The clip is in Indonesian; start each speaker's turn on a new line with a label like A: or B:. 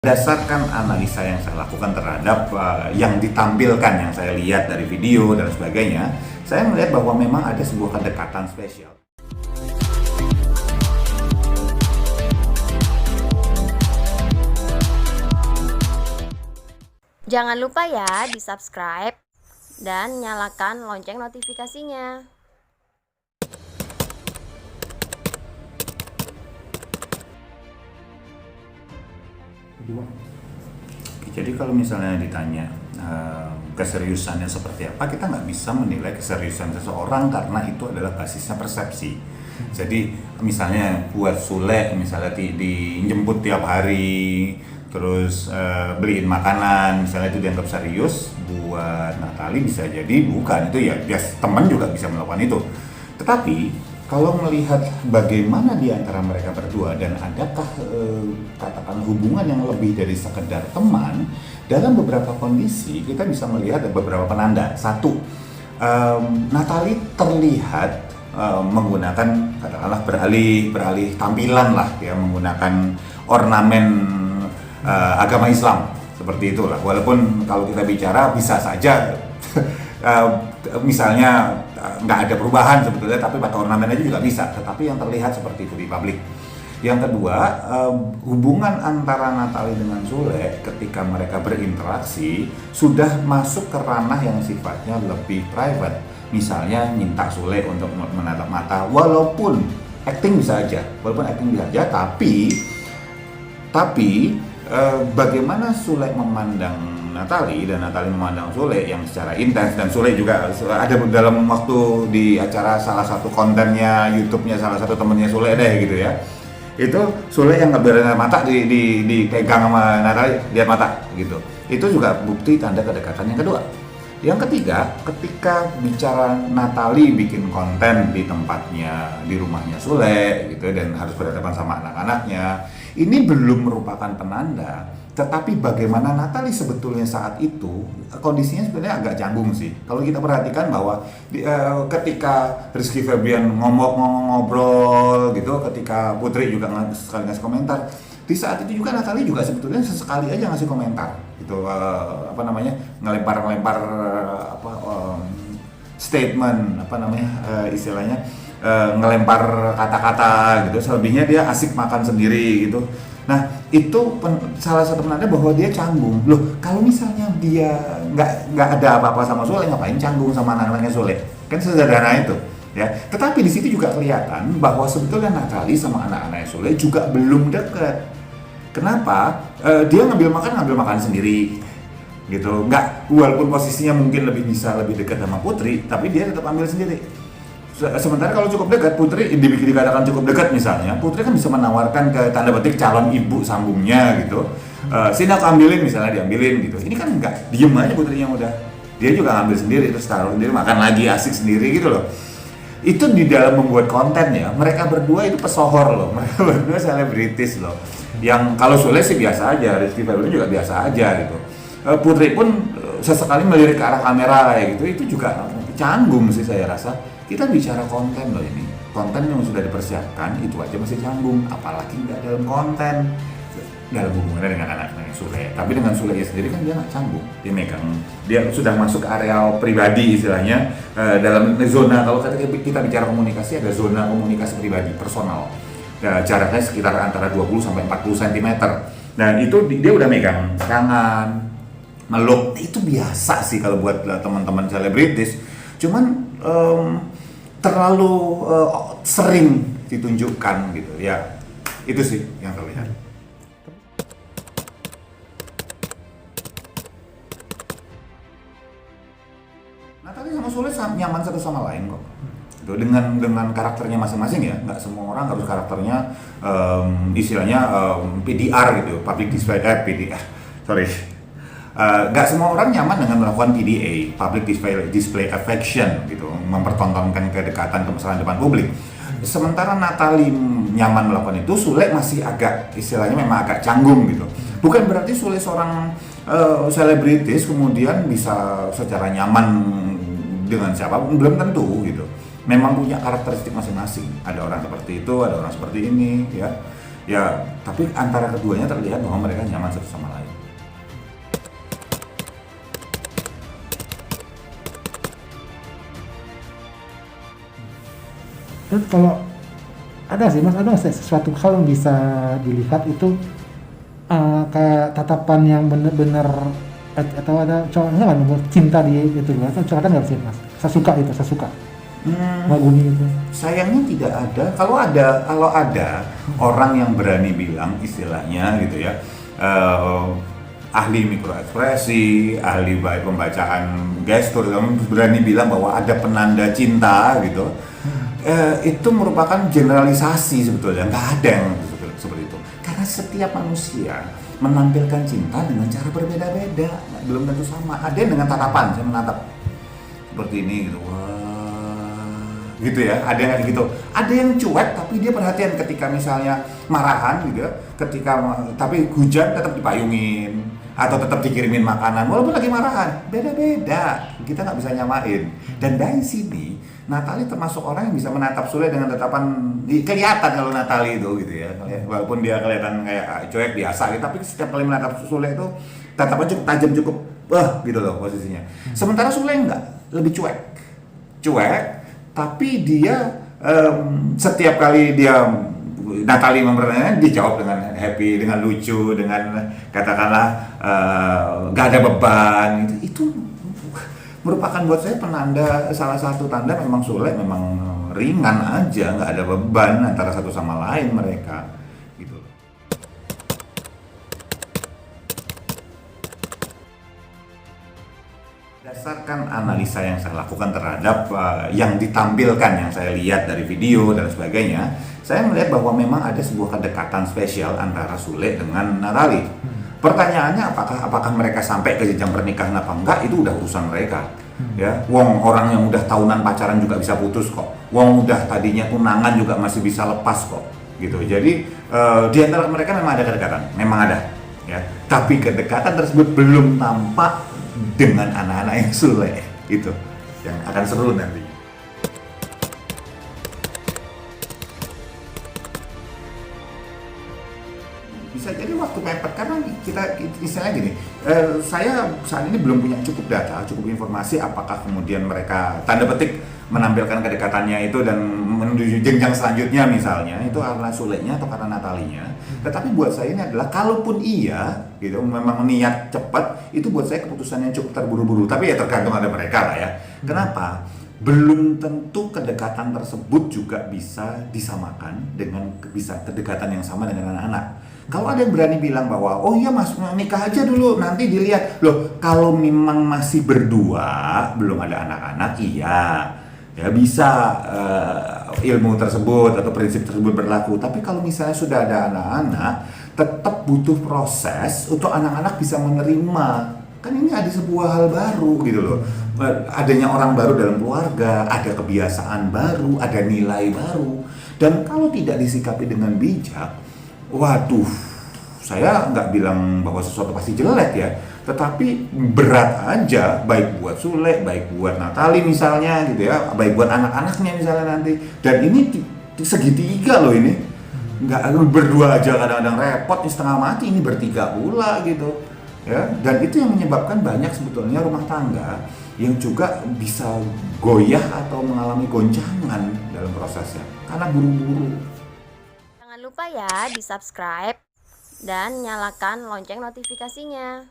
A: Berdasarkan analisa yang saya lakukan terhadap yang ditampilkan, yang saya lihat dari video dan sebagainya, saya melihat bahwa memang ada sebuah kedekatan spesial.
B: Jangan lupa ya di-subscribe dan nyalakan lonceng notifikasinya.
A: Jadi kalau misalnya ditanya keseriusannya seperti apa, kita nggak bisa menilai keseriusan seseorang karena itu adalah basisnya persepsi. Jadi misalnya buat Sule, misalnya dijemput tiap hari, terus beliin makanan, misalnya itu dianggap serius. Buat Natali bisa jadi bukan, itu ya bias teman juga bisa melakukan itu. Tetapi kalau melihat bagaimana di antara mereka berdua dan adakah katakan hubungan yang lebih dari sekedar teman, dalam beberapa kondisi kita bisa melihat beberapa penanda. Satu, Natali terlihat menggunakan katakanlah beralih tampilan lah ya, menggunakan ornamen agama Islam seperti itulah. Walaupun kalau kita bicara bisa saja misalnya nggak ada perubahan sebetulnya, tapi pakai ornamen aja juga bisa, tetapi yang terlihat seperti itu di publik. Yang kedua, hubungan antara Natali dengan Sule ketika mereka berinteraksi sudah masuk ke ranah yang sifatnya lebih private. Misalnya minta Sule untuk menatap mata, walaupun acting bisa aja, tapi bagaimana Sule memandang Natali dan Natali memandang Sule yang secara intens, dan Sule juga ada dalam waktu di acara salah satu kontennya YouTube-nya salah satu temennya Sule deh gitu ya, itu Sule yang ngeberin mata dipegang sama Natali, lihat mata gitu, itu juga bukti tanda kedekatan yang kedua. Yang ketiga, ketika bicara Natali bikin konten di tempatnya, di rumahnya Sule gitu, dan harus berhadapan sama anak-anaknya, ini belum merupakan penanda. Tetapi bagaimana Natali sebetulnya saat itu, kondisinya sebenarnya agak canggung sih. Kalau kita perhatikan bahwa ketika Rizky Febian ngobrol gitu, ketika Putri juga sekali ngasih komentar, di saat itu juga Natali juga sebetulnya sesekali aja ngasih komentar gitu, ngelempar statement istilahnya ngelempar kata-kata gitu. Selebihnya dia asik makan sendiri gitu. Nah itu salah satu penanda bahwa dia canggung. Loh, kalau misalnya dia nggak ada apa-apa sama Sule, ngapain canggung sama anak-anaknya Sule? Kan sederhana itu ya. Tetapi di situ juga kelihatan bahwa sebetulnya Natali sama anak-anaknya Sule juga belum dekat. Kenapa? Dia ngambil makan sendiri gitu. Nggak, walaupun posisinya mungkin lebih dekat sama Putri, tapi dia tetap ambil sendiri. Sementara kalau cukup dekat, Putri dikatakan cukup dekat misalnya, Putri kan bisa menawarkan ke tanda petik calon ibu sambungnya gitu. Sini aku ambilin, misalnya diambilin gitu. Ini kan enggak, diem aja Putrinya udah. Dia juga ngambil sendiri, terus taruh sendiri, makan lagi, asik sendiri gitu loh. Itu di dalam membuat konten ya, mereka berdua itu pesohor loh, mereka berdua selebritis loh. Yang kalau Sule sih biasa aja, Rizky Febian juga biasa aja gitu. Putri pun sesekali melirik ke arah kamera kayak gitu, itu juga canggung sih saya rasa. Kita bicara konten loh ini, konten yang sudah dipersiapkan itu aja masih canggung, apalagi nggak dalam konten, dalam hubungannya dengan anak-anaknya Sule. Tapi dengan Sule sendiri kan dia nggak canggung, dia sudah masuk ke area pribadi istilahnya, dalam zona, kalau kita bicara komunikasi ada zona komunikasi pribadi, personal, jaraknya sekitar antara 20 sampai 40 cm. Nah itu dia udah megang tangan, meluk, itu biasa sih kalau buat teman-teman selebritis. Cuman terlalu sering ditunjukkan gitu ya, itu sih yang terlihat. Natali sama Sule nyaman satu sama lain kok gitu, dengan karakternya masing-masing ya. Nggak semua orang harus karakternya istilahnya PDR gitu, public display nggak semua orang nyaman dengan melakukan PDA, public display affection gitu, mempertontonkan kedekatan kemesraan depan publik. Sementara Natali nyaman melakukan itu, Sule masih agak, istilahnya memang agak canggung gitu. Bukan berarti Sule seorang selebritis kemudian bisa secara nyaman dengan siapapun, belum tentu gitu. Memang punya karakteristik masing-masing. Ada orang seperti itu, ada orang seperti ini ya. Ya, tapi antara keduanya terlihat bahwa mereka nyaman satu sama lain.
C: Dan kalau ada sih mas, ada sesuatu hal yang bisa dilihat itu kayak tatapan yang bener-bener atau ada cowok nggak nomor cinta di itu loh, atau cowok nggak sih mas? Saya suka itu, saya suka. Ngagumi itu.
A: Sayangnya tidak ada. Kalau ada orang yang berani bilang istilahnya gitu ya, ahli mikroekspresi, ahli baik pembacaan gestur, berani bilang bahwa ada penanda cinta gitu. Itu merupakan generalisasi sebetulnya, nggak ada yang seperti itu. Karena setiap manusia menampilkan cinta dengan cara berbeda-beda, belum tentu sama. Ada yang dengan tatapan, saya menatap seperti ini gitu, wah, gitu ya. Ada yang gitu. Ada yang cuek, tapi dia perhatian ketika misalnya marahan gitu, tapi hujan tetap dipayungin atau tetap dikirimin makanan walaupun lagi marahan. Beda-beda, kita nggak bisa nyamain. Dan dari sini Natali termasuk orang yang bisa menatap Sule dengan tatapan kelihatan kalau Natali itu gitu ya. Walaupun dia kelihatan kayak cuek biasa gitu, tapi setiap kali menatap Sule itu tatapannya cukup tajam, cukup gitu loh posisinya. Sementara Sule enggak, lebih cuek. Cuek, tapi dia setiap kali dia Natali mempertanyakan, dijawab dengan happy, dengan lucu, dengan katakanlah gak ada beban gitu. Itu merupakan buat saya penanda, salah satu tanda memang Sule memang ringan aja, nggak ada beban antara satu sama lain mereka gitu. Berdasarkan analisa yang saya lakukan terhadap yang ditampilkan, yang saya lihat dari video dan sebagainya, saya melihat bahwa memang ada sebuah kedekatan spesial antara Sule dengan Natali. Pertanyaannya apakah mereka sampai ke jenjang pernikahan apa enggak, itu udah urusan mereka. Ya, wong orang yang udah tahunan pacaran juga bisa putus kok. Wong udah tadinya tunangan juga masih bisa lepas kok. Gitu. Jadi di antara mereka memang ada kedekatan, memang ada. Ya, tapi kedekatan tersebut belum tampak dengan anak-anak yang Sule. Itu yang akan seru nanti. Bisa jadi waktu mepet karena kita istilahnya gini, saya saat ini belum punya cukup data, cukup informasi apakah kemudian mereka tanda petik menampilkan kedekatannya itu dan menuju jenjang selanjutnya misalnya itu karena Sulenya atau karena Natalinya. Tetapi buat saya ini adalah kalaupun iya gitu memang niat cepat, itu buat saya keputusan yang cukup terburu-buru, tapi ya tergantung ada mereka lah ya. Kenapa? Belum tentu kedekatan tersebut juga bisa disamakan dengan kedekatan yang sama dengan anak-anak. Kalau ada yang berani bilang bahwa oh iya mas nikah aja dulu nanti dilihat loh, kalau memang masih berdua belum ada anak-anak, iya ya bisa ilmu tersebut atau prinsip tersebut berlaku. Tapi kalau misalnya sudah ada anak-anak, tetap butuh proses untuk anak-anak bisa menerima. Kan ini ada sebuah hal baru gitu loh, adanya orang baru dalam keluarga, ada kebiasaan baru, ada nilai baru, dan kalau tidak disikapi dengan bijak, waduh, saya nggak bilang bahwa sesuatu pasti jelek ya, tetapi berat aja, baik buat Sule, baik buat Natali misalnya gitu ya, baik buat anak-anaknya misalnya nanti. Dan ini segitiga loh ini, nggak berdua aja kadang-kadang repot, setengah mati, ini bertiga pula gitu. Ya, dan itu yang menyebabkan banyak sebetulnya rumah tangga yang juga bisa goyah atau mengalami goncangan dalam prosesnya karena buru-buru.
B: Jangan lupa ya di subscribe dan nyalakan lonceng notifikasinya.